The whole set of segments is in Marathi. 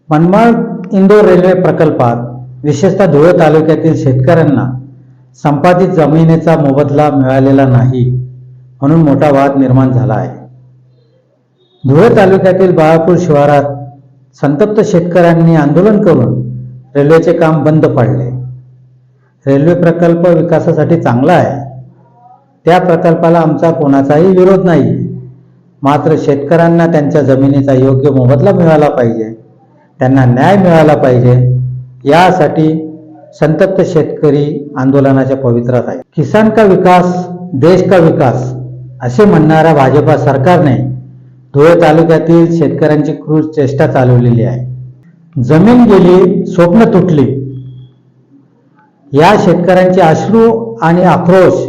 मनमाड इंदोर रेल्वे प्रकल्पात विशेषतः धुळे तालुक्यातील शेतकऱ्यांना संपादित जमिनीचा मोबदला मिळालेला नाही म्हणून मोठा वाद निर्माण झाला आहे। धुळे तालुक्यातील बाळापूर शिवारात संतप्त शेतकऱ्यांनी आंदोलन करून रेल्वेचे काम बंद पाडले। रेल्वे प्रकल्प विकासासाठी चांगला आहे, त्या प्रकल्पाला आमचा कोणाचाही विरोध नाही, मात्र शेतकऱ्यांना त्यांच्या जमिनीचा योग्य मोबदला मिळाला पाहिजे, त्यांना न्याय मिळाला पाहिजे, यासाठी संतप्त शेतकरी आंदोलनाच्या पवित्रात आहे। किसान का विकास देश का विकास असे म्हणणाऱ्या भाजपा सरकारने धुळे तालुक्यातील शेतकऱ्यांची क्रूर चेष्टा चालवलेली आहे। जमीन गेली, स्वप्न तुटली, या शेतकऱ्यांचे अश्रू आणि आक्रोश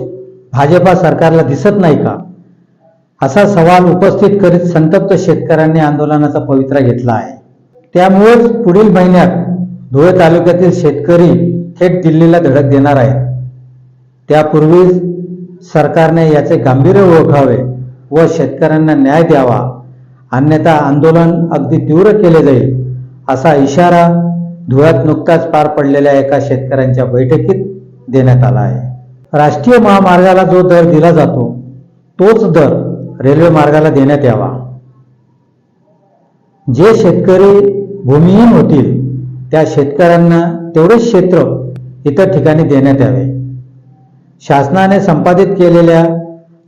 भाजपा सरकारला दिसत नाही का, असा सवाल उपस्थित करीत संतप्त शेतकऱ्यांनी आंदोलनाचा पवित्रा घेतला आहे। त्यामुळेच पुढील महिन्यात धुळे तालुक्यातील शेतकरी थेट दिल्लीला धडक देणार आहेत। त्यापूर्वी सरकारने याचे गांभीर्य ओळखावे व शेतकऱ्यांना न्याय द्यावा, अन्यथा आंदोलन अगदी तीव्र केले जाईल, असा इशारा धुळ्यात नुकताच पार पडलेल्या एका शेतकऱ्यांच्या बैठकीत देण्यात आला आहे। राष्ट्रीय महामार्गाला जो दर दिला जातो तोच दर रेल्वे मार्गाला देण्यात यावा। जे शेतकरी भूमिहीन होतील त्या शेतकऱ्यांना तेवढेच क्षेत्र इतर ठिकाणी देण्यात यावे। शासनाने संपादित केलेल्या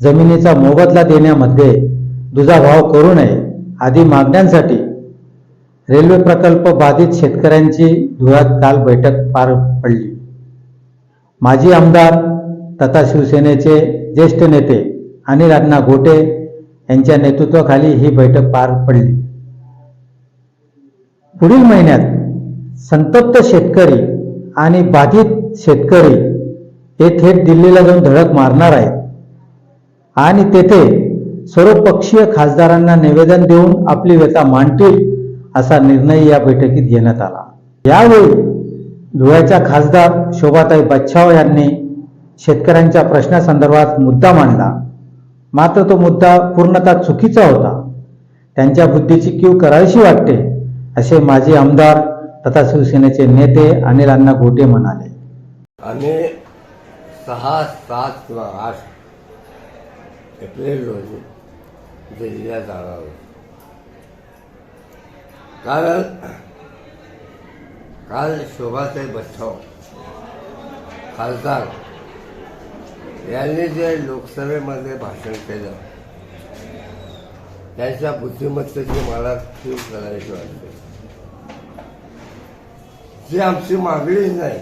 जमिनीचा मोबदला देण्यामध्ये दुजाभाव करू नये आदी मागण्यांसाठी रेल्वे प्रकल्प बाधित शेतकऱ्यांची धुळ्यात काल बैठक पार पडली। माजी आमदार तथा शिवसेनेचे ज्येष्ठ नेते अनिल अण्णा गोटे यांच्या नेतृत्वाखाली ही बैठक पार पडली। पुढील महिन्यात संतप्त शेतकरी आणि बाधित शेतकरी हे थेट दिल्लीला जाऊन धडक मारणार आहेत आणि तेथे सर्वपक्षीय खासदारांना निवेदन देऊन आपली व्यथा मांडतील असा निर्णय या बैठकीत घेण्यात आला। यावेळी धुळ्याच्या खासदार शोभाताई बच्छाव यांनी शेतकऱ्यांच्या प्रश्नासंदर्भात मुद्दा मांडला, मात्र तो मुद्दा पूर्णतः चुकीचा होता। त्यांच्या बुद्धीची कीव करावीशी वाटते असे माजी आमदार तथा शिवसेनेचे नेते अनिल अण्णा गोटे म्हणाले। आम्ही 6, 7 किंवा 8 एप्रिल रोजी दिल्लीला जाणार आहोत। कारण काल शोभाताई बच्छाव खासदार यांनी जे लोकसभेमध्ये भाषण केलं त्यांच्या बुद्धिमत्तेची मला कीव करायची वाटते। जी आमची मागणीच नाही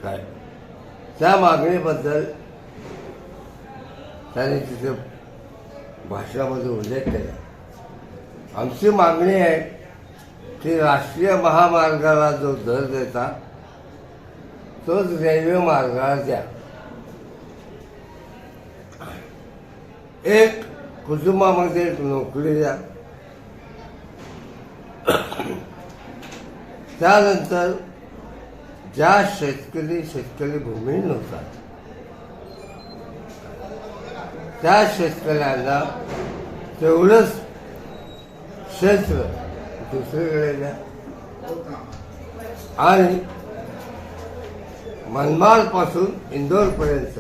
काय, त्या मागणीबद्दल त्यांनी तिथे भाषणामध्ये उल्लेख केला। आमची मागणी आहे की राष्ट्रीय महामार्गाला जो दर देता तोच रेल्वे मार्गाला द्या। एक कुटुंबामध्ये एक नोकरी द्या, त्यानंतर ज्या शेतकरी भूमिहीन होतात त्या शेतकऱ्यांना तेवढंच क्षेत्र दुसरीकडे द्या आणि मनमाडपासून इंदोरपर्यंत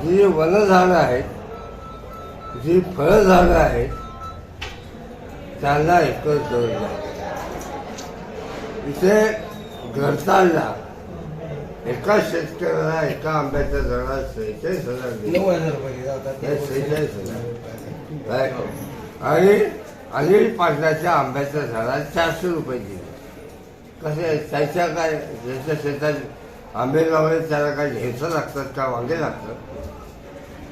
जी वनझाडं आहेत, जी फळझाडं आहेत, त्यांना एकच दर द्या। इथे घरचालला एका शेतकऱ्याला एका आंब्याच्या झाडाला 46,000 दिले, 46,000 आणि अनिल पाटलाच्या आंब्याच्या झाडाला 400 रुपये दिले। कसे त्याच्या काय ज्याच्या शेतात आंबे लावले त्याला काय ढेचं लागतात का वांगे लागतात,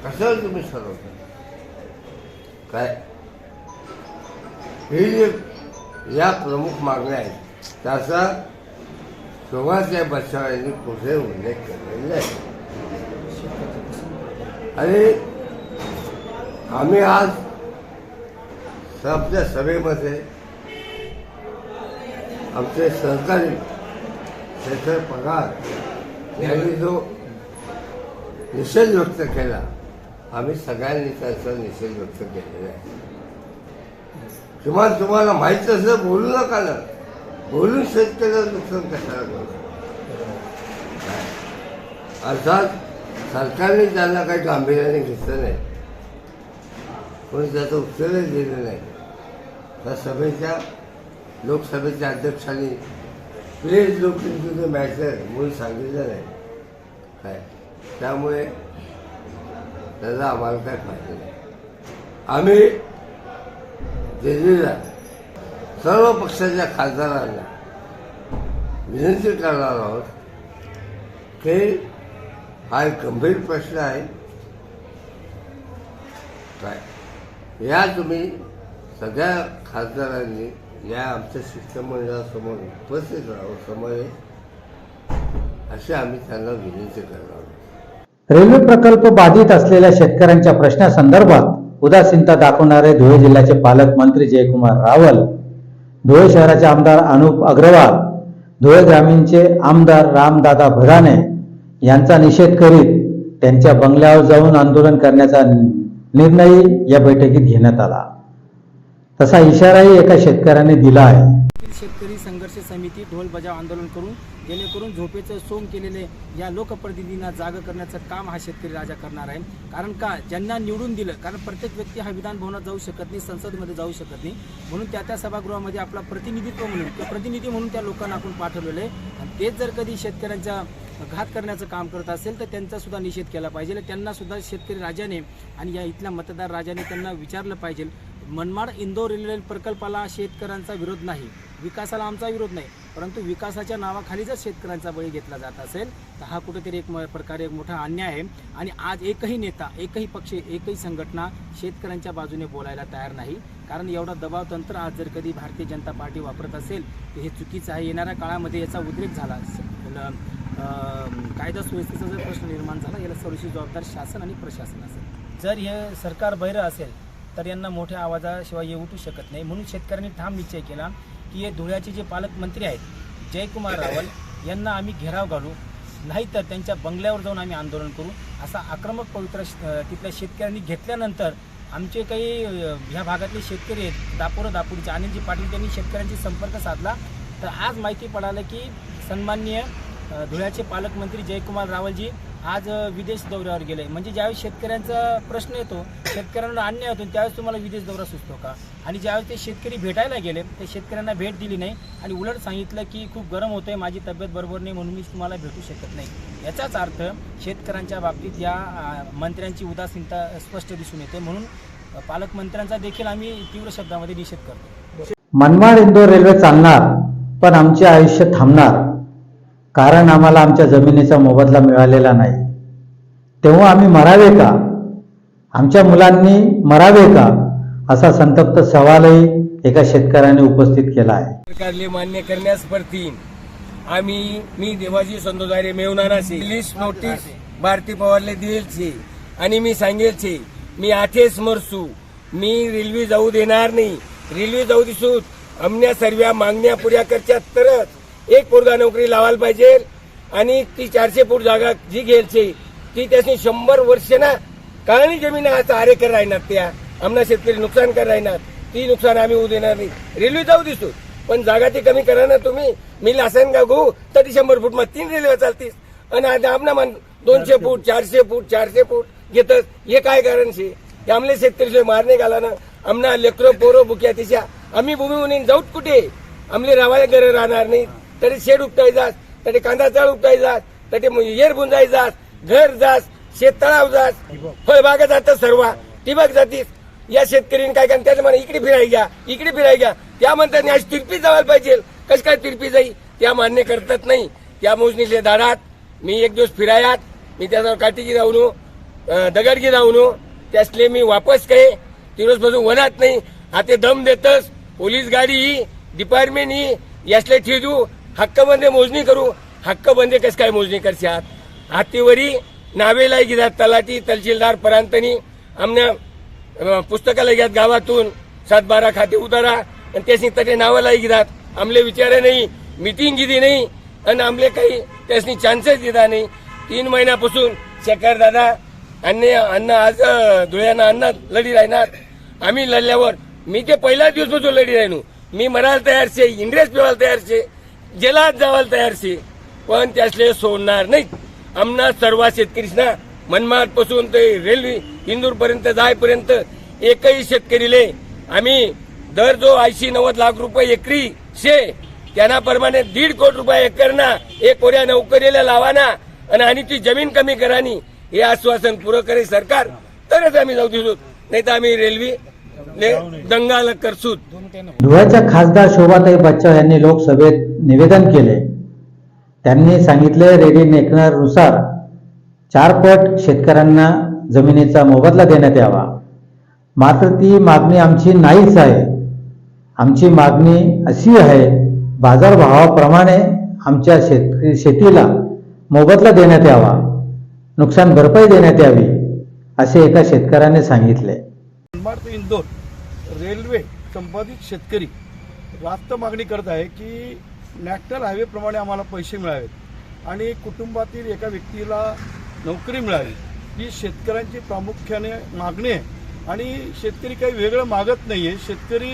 कशावर तुम्ही ठरवता काय? ही जी या प्रमुख मागण्या आहेत त्याचा शोभाताई बच्छाव यांनी कुठे उल्लेख केलेला आहे। आणि आम्ही आज आपल्या सभेमध्ये आमचे सहकारी शेखर पगार यांनी जो निषेध व्यक्त केला, आम्ही सगळ्यांनी त्याचा निषेध व्यक्त केलेला आहे। किमान तुम्हाला माहीत असलं बोलू नका ना. बोलून शेतकऱ्याचं नुकसान कशाला करू. अर्थात सरकारने त्यांना काही गांभीर्याने घेतलं नाही, पण त्याचं उत्तरच दिलं नाही. त्या सभेच्या लोकसभेच्या अध्यक्षांनी please look into the matter म्हणून सांगितलं नाही काय. त्यामुळे त्याचा आम्हाला काय फायदा नाही. आम्ही दिल्लीला सर्व पक्षाच्या खासदारांना विनंती करणार आहोत की हा एक गंभीर प्रश्न आहे काय. या तुम्ही सगळ्या खासदारांनी या आमच्या शिष्टमंडळासमोर उपस्थित राहावं समोर, अशी आम्ही त्यांना विनंती करणार आहोत. रेल्वे प्रकल्प बाधित असलेल्या शेतकऱ्यांच्या प्रश्नासंदर्भात उदासीनता दाखवणारे धुळे जिल्ह्याचे पालकमंत्री जयकुमार रावल, धुळे शहराचे आमदार अनुप अग्रवाल, धुळे ग्रामीणचे आमदार रामदादा भदाने यांचा निषेध करीत त्यांच्या बंगल्यावर जाऊन आंदोलन करण्याचा निर्णय या बैठकीत घेण्यात आला. तसा इशाराही एका शेतकऱ्याने दिला आहे. शेतकरी संघर्ष समिती ढोल बजाव आंदोलन करून जेणेकरून झोपेचं सोंग केलेले या लोकप्रतिनिधींना जागा करण्याचं काम हा शेतकरी राजा करणार आहे. कारण का, ज्यांना निवडून दिलं, कारण प्रत्येक व्यक्ती हा विधान भवनात जाऊ शकत नाही, संसदेमध्ये जाऊ शकत नाही, म्हणून त्या सभागृहामध्ये आपला प्रतिनिधित्व म्हणून किंवा प्रतिनिधी म्हणून त्या लोकांना आपण पाठवलेलं आहे. आणि तेच जर कधी शेतकऱ्यांचा घात करण्याचं काम करत असेल तर त्यांचा सुद्धा निषेध केला पाहिजे. त्यांना सुद्धा शेतकरी राजाने आणि या इथल्या मतदार राजाने त्यांना विचारलं पाहिजे. मनमाड इंदोर रेल्वे प्रकल्पाला शेतकऱ्यांचा विरोध नाही, विकासाला आमचा विरोध नाही, परंतु विकासाच्या नावाखाली जर शेतकऱ्यांचा बळी घेतला जात असेल तर हा कुठेतरी एक प्रकारे एक मोठा अन्याय आहे. आणि आज एकही नेता, एकही पक्ष, एकही संघटना शेतकऱ्यांच्या बाजूने बोलायला तयार नाही. कारण एवढा दबाव तंत्र आज जर कधी भारतीय जनता पार्टी वापरत असेल तर हे चुकीचं आहे. येणाऱ्या काळामध्ये याचा उद्रेक झाला, कायदा सुव्यवस्थेचा जर प्रश्न निर्माण झाला, याला सर्वस्वी जबाबदार शासन आणि प्रशासन असेल. जर हे सरकार बहिरं असेल तर यांना मोठ्या आवाजाशिवाय हे उठू शकत नाही. म्हणून शेतकऱ्यांनी ठाम निश्चय केला की हे धुळ्याचे जे पालकमंत्री आहेत जयकुमार रावल यांना आम्ही घेराव घालू, नाहीतर त्यांच्या बंगल्यावर जाऊन आम्ही आंदोलन करू, असा आक्रमक पवित्रा तिथल्या शेतकऱ्यांनी घेतल्यानंतर आमचे काही ह्या भागातले शेतकरी आहेत, दापुरीचे आनंदजी पाटील, त्यांनी शेतकऱ्यांशी संपर्क साधला तर आज माहिती पडालं की सन्माननीय धुळ्याचे पालकमंत्री जयकुमार रावलजी आज विदेश दौऱ्यावर गेले. म्हणजे ज्यावेळेस शेतकऱ्यांचा प्रश्न येतो, शेतकऱ्यांना अन्याय होतो, त्यावेळेस तुम्हाला विदेश दौरा सुचतो का? आणि ज्यावेळेस ते शेतकरी भेटायला गेले ते शेतकऱ्यांना भेट दिली नाही आणि उलट सांगितलं की खूप गरम होतंय, माझी तब्येत बरोबर नाही म्हणून मी तुम्हाला भेटू शकत नाही. याचाच अर्थ शेतकऱ्यांच्या बाबतीत या मंत्र्यांची उदासीनता स्पष्ट दिसून येते. म्हणून पालकमंत्र्यांचा देखील आम्ही तीव्र शब्दामध्ये निषेध करतो. मनमाड इंदोर रेल्वे चालणार, पण आमचे आयुष्य थांबणार, कारण आम्हाला आमच्या जमिनीचा मोबदला मिळालेला नाही. तेव्हा आम्ही मरावे का? आमच्या मुलांनी मरावे का? असा संतप्त सवालही एका शेतकऱ्याने उपस्थित केला आहे. सरकारले मान्य करण्यास परतीन मी देवाजी संतोषारे मेवनारा से लिस्ट नोटीस भारती पवारले दिलेल छे आणि मी सांगेल छे मी आठेच मरसू, मी रेल्वे जाऊ देणार नाही. रेल्वे जाऊ दिसूत आमच्या सर्व मागण्या पुऱ्या करच्यात तरच एक पोरगा नोकरी लावायला पाहिजे. आणि ती 400 फूट जागा जी घ्यायची ती त्याची 100 वर्ष ना काळणी जमीन आज आरेकर राहणार, त्या आमना शेतकरी नुकसान कर राहणार, ती नुकसान आम्ही होऊ देणार नाही. रेल्वे जाऊ दिसतो पण जागा ती कमी करा ना तुम्ही. मी लासनगाव गो तर ती 100 फूट मध्ये 3 रेल्वे चालतीस आणि आता आमना मान 200 फूट 400 फूट घेत. हे काय कारण शे? आमले शेतकरी मारणे घाला ना, आमना लेकरो पोरो बुक्या तिच्या आम्ही भूमी म्हणून जाऊत कुठे? आमले रावायला गरज राहणार नाही. तरी शेड उपटाय जात, तरी कांदा चाळ उपटाय जात, तरी येर बुंजाय जात, घर जात, शेत तळाव जात, फळबागा जातात, सर्व ठिबक जातीस. या शेतकऱ्यांनी काय कारण त्याच्या मला इकडे फिराय घ्या त्या म्हणतात आज तिरपी जावायला पाहिजे. कशी काय तिरपी जाई? त्या मान्य करतात नाही. त्या मोजणीतल्या दाडात मी एक दिवस फिरायात, मी त्याच्यावर काठीगी जाऊन दगडगी जाऊन त्यासले मी वापस काय तिरोजपासून वनात नाही. हाते दम देतस पोलीस गाडी डिपार्टमेंट ही यासले ठेजू हक्कबंदे मोजणी करू. हक्कबंदे कस काय मोजणी करशात? हातीवरी नावेला घेतात तलाठी तहसीलदार परांतनी आमच्या पुस्तकाला घ्यात गावातून 7-12 खाते उतारा आणि त्यासनी तटे नावाला घेतात. आमले विचारे नाही, मिटिंग घेतली नाही आणि आमले काही त्यासनी चान्सेस दिला नाही. 3 महिन्यापासून शेखर दादा अन्न आज धुळ्यानं अन्न लढी राहणार. आम्ही लढल्यावर मी ते पहिला दिवसपासून लढी राहिलो. मी मरायला तयार छे, इंग्रेज पिवायला तयार छे, जेलात जावायला तयार छे, पण त्यासले सोडणार नाही. आमना सर्व शेतकरीना मनमाड पासून ते रेल्वे इंदूर पर्यंत जायपर्यंत एकही शेतकरीले आम्ही दर जो 80-90 लाख रुपये एकरी शे त्यांना प्रमाणे 1.5 कोटी रुपये एकरना एक कोऱ्या नोकरीला लावाना आणि ती जमीन कमी करानी हे आश्वासन पुरं करे सरकार, तरच आम्ही जाऊ दिसू, नाही तर आम्ही रेल्वे दंगाल करसूत. धुळ्याच्या खासदार शोभाताई बच्चाव यांनी लोकसभेत निवेदन केले. त्यांनी सांगितले रेडी नेकनुसार 4 पट शेतकऱ्यांना जमिनीचा मोबदला देण्यात यावा. मात्र ती मागणी आमची नाहीच आहे. आमची मागणी अशी आहे, बाजारभावाप्रमाणे आमच्या शेतीला मोबदला देण्यात यावा, नुकसान भरपाई देण्यात यावी, असे एका शेतकऱ्याने सांगितले. मनमाड ते इंदोर रेल्वे संपादित शेतकरी रास्त मागणी करत आहे की नॅशनल हायवे प्रमाणे आम्हाला पैसे मिळावेत आणि कुटुंबातील एका व्यक्तीला नोकरी मिळावी, ही शेतकऱ्यांची प्रामुख्याने मागणी आहे. आणि शेतकरी काही वेगळं मागत नाही आहे. शेतकरी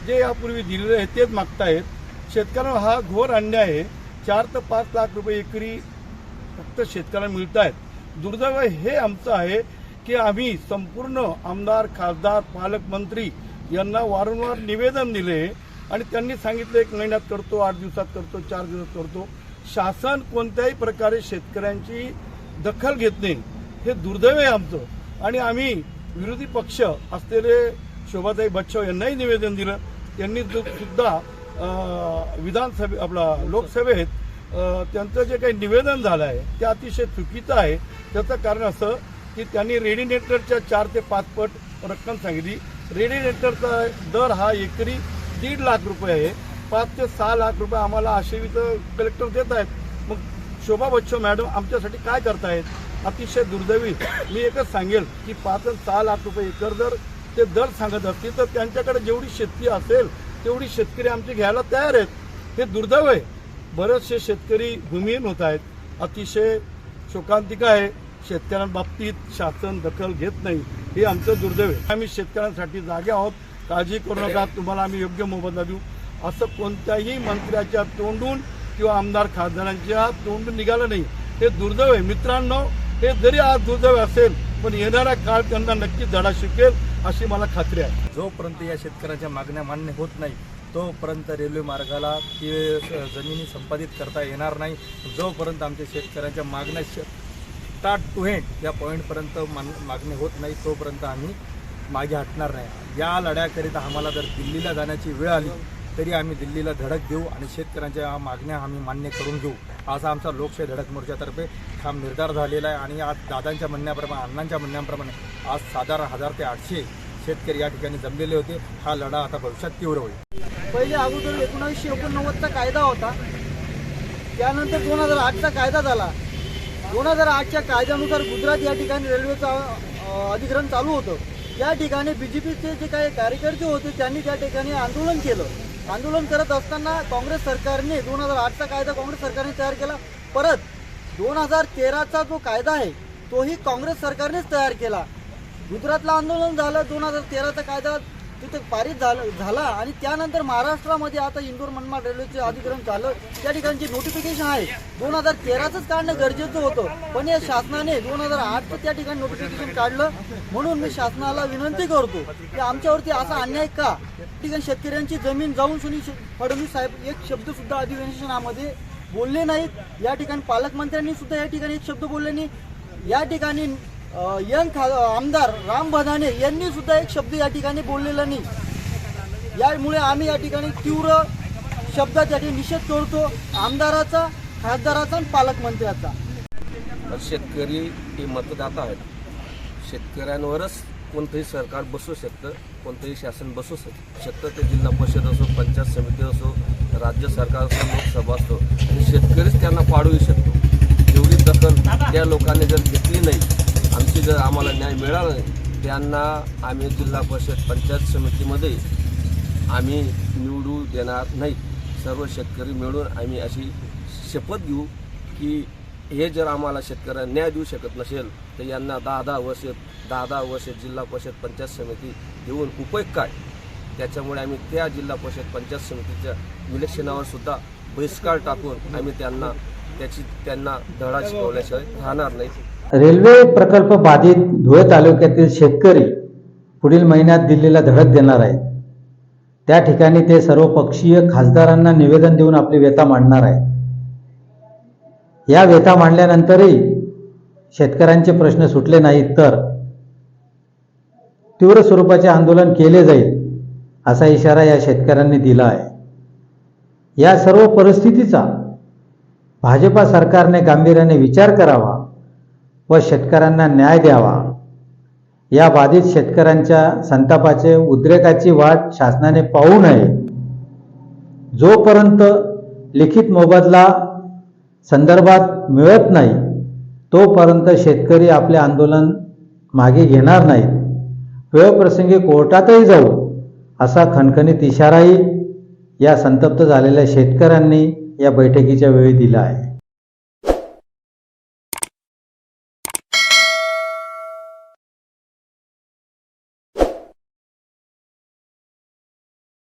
जे यापूर्वी दिलेले आहे तेच मागतायत. शेतकऱ्यांना हा घोर अन्याय आहे. 4 ते 5 लाख रुपये एकरी फक्त शेतकऱ्यांना मिळत आहेत. दुर्दैव हे आमचं आहे की आम्ही संपूर्ण आमदार, खासदार, पालकमंत्री यांना वारंवार निवेदन दिले आणि त्यांनी सांगितलं 1 महिन्यात करतो, 8 दिवसात करतो, 4 दिवसात करतो. शासन कोणत्याही प्रकारे शेतकऱ्यांची दखल घेत नाही. हे दुर्दैव आहे आमचं. आणि आम्ही विरोधी पक्ष असलेले शोभाताई बच्चाव यांनाही निवेदन दिलं. त्यांनी सुद्धा लोकसभेत त्यांचं जे काही निवेदन झालं आहे ते अतिशय चुकीचं आहे. त्याचं कारण असं की त्यांनी रेडिनेटरच्या 4 ते 5 पट रक्कम सांगितली. रेडिनेटरचा दर हा एकरी 1.5 लाख रुपये आहे. 5 ते 6 लाख रुपये आम्हाला आशेवित कलेक्टर देत आहेत. मग शोभा बच्चाव मॅडम आमच्यासाठी काय करतायत? अतिशय दुर्दैवी. मी एकच सांगेल की 5 ते 6 लाख रुपये एकर जर ते दर सांगत असतील तर त्यांच्याकडे जेवढी शेती असेल तेवढी शेतकरी आमचे घ्यायला तयार आहेत. हे दुर्दैव आहे. बरेचसे शेतकरी भूमिहीन होत आहेत. अतिशय शोकांतिका आहे. शेतकऱ्यांबाबतीत शासन दखल घेत नाही, हे आमचं दुर्दैव आहे. आम्ही शेतकऱ्यांसाठी जागे आहोत. काळजी करू नका, तुम्हाला आम्ही योग्य मोबदला देऊ, असं कोणत्याही मंत्र्याच्या तोंडून किंवा आमदार खासदारांच्या तोंडून निघालं नाही. हे दुर्दैव आहे. मित्रांनो, हे जरी आज दुर्दैव असेल पण येणारा काळ त्यांना नक्कीच धडा शिकेल अशी मला खात्री आहे. जोपर्यंत या शेतकऱ्याच्या मागण्या मान्य होत नाही तोपर्यंत रेल्वे मार्गाला ते जमिनी संपादित करता येणार नाही. जोपर्यंत आमच्या शेतकऱ्यांच्या मागण्या स्टार्ट टू एंड या पॉईंटपर्यंत मागणी होत नाही तोपर्यंत आम्ही मागे हटणार नाही. या लढ्याकरिता आम्हाला जर दिल्लीला जाण्याची वेळ आली तरी आम्ही दिल्लीला धडक देऊ आणि शेतकऱ्यांच्या मागण्या आम्ही मान्य करून घेऊ, असा आमचा लोकशाही धडक मोर्चातर्फे ठाम निर्धार झालेला आहे. आणि आज दादांच्या म्हणण्याप्रमाणे, अण्णांच्या म्हणण्याप्रमाणे आज साधारण 1000 ते 800 शेतकरी या ठिकाणी जमलेले होते. हा लढा आता भविष्यात तीव्र होईल. पहिले अगोदर 1989चा कायदा होता, त्यानंतर 2008चा कायदा झाला. 2008च्या कायद्यानुसार गुजरात या ठिकाणी रेल्वेचं अधिग्रहण चालू होतं. या ठिकाणी बीजेपीचे जे काही कार्यकर्ते होते त्यांनी त्या ठिकाणी आंदोलन केलं. आंदोलन करत असताना काँग्रेस सरकारने 2008चा कायदा काँग्रेस सरकारने तयार केला. परत 2013चा जो कायदा आहे तोही काँग्रेस सरकारनेच तयार केला. गुजरातला आंदोलन झालं, 2013चा कायदा तिथे पारित झाला आणि त्यानंतर महाराष्ट्रामध्ये आता इंदोर मनमाड रेल्वेचे अधिग्रहण झालं. त्या ठिकाणची नोटिफिकेशन आहे 2013चंच काढणं गरजेचं होतं, पण या शासनाने 2008चं त्या ठिकाणी नोटिफिकेशन काढलं. म्हणून मी शासनाला विनंती करतो की आमच्यावरती असा अन्याय का? ठिकाणी शेतकऱ्यांची जमीन जाऊन सुनी फडणवीस साहेब एक शब्द सुद्धा अधिवेशनामध्ये बोलले नाहीत. या ठिकाणी पालकमंत्र्यांनी सुद्धा या ठिकाणी एक शब्द बोलले नाही. या ठिकाणी आमदार राम भदाने यांनी सुद्धा एक शब्द या ठिकाणी बोललेला नाही. यामुळे आम्ही या ठिकाणी तीव्र शब्दात या ठिकाणी निषेध करतो, आमदाराचा, खासदाराचा आणि पालकमंत्र्याचा. शेतकरी हे मतदाता आहेत. शेतकऱ्यांवरच कोणतंही सरकार बसू शकतं, कोणतंही शासन बसू शकतं. ते जिल्हा परिषद असो, पंचायत समिती असो, राज्य सरकार असो, लोकसभा असो, आणि शेतकरीच त्यांना पाडू शकतो. एवढी दखल त्या लोकांनी जर घेतली नाही, आमची जर आम्हाला न्याय मिळाला नाही, त्यांना आम्ही जिल्हा परिषद पंचायत समितीमध्ये आम्ही निवडू देणार नाही. सर्व शेतकरी मिळून आम्ही अशी शपथ घेऊ की हे जर आम्हाला शेतकऱ्यांना न्याय देऊ शकत नसेल तर यांना 10-10 वर्ष जिल्हा परिषद पंचायत समिती देऊन उपयोग काय? त्याच्यामुळे आम्ही त्या जिल्हा परिषद पंचायत समितीच्या इलेक्शनावर सुद्धा बहिष्कार टाकून आम्ही त्यांना धडा शिकवल्याशिवाय राहणार नाही. रेल्वे प्रकल्प बाधित धुळे तालुक्यातील शेतकरी पुढील महिन्यात दिल्लीला धडक देणार आहेत. त्या ठिकाणी ते सर्वपक्षीय खासदारांना निवेदन देऊन आपली व्यथा मांडणार आहेत. या व्यथा मांडल्यानंतरही शेतकऱ्यांचे प्रश्न सुटले नाहीत तर तीव्र स्वरूपाचे आंदोलन केले जाईल असा इशारा या शेतकऱ्यांनी दिला आहे. या सर्व परिस्थितीचा भाजपा सरकारने गांभीर्याने विचार करावा व शेतकऱ्यांना न्याय द्यावा. या बाधित शेतकऱ्यांच्या संतापाचे उद्रेकाची वाट शासनाने पाहू नये. जोपर्यंत लिखित मोबदला संदर्भात मिळत नाही तोपर्यंत शेतकरी आपले आंदोलन मागे घेणार नाहीत. वेळप्रसंगी कोर्टातही जाऊ असा खणखणीत इशाराही या संतप्त झालेल्या शेतकऱ्यांनी या बैठकीच्या वेळी दिला आहे.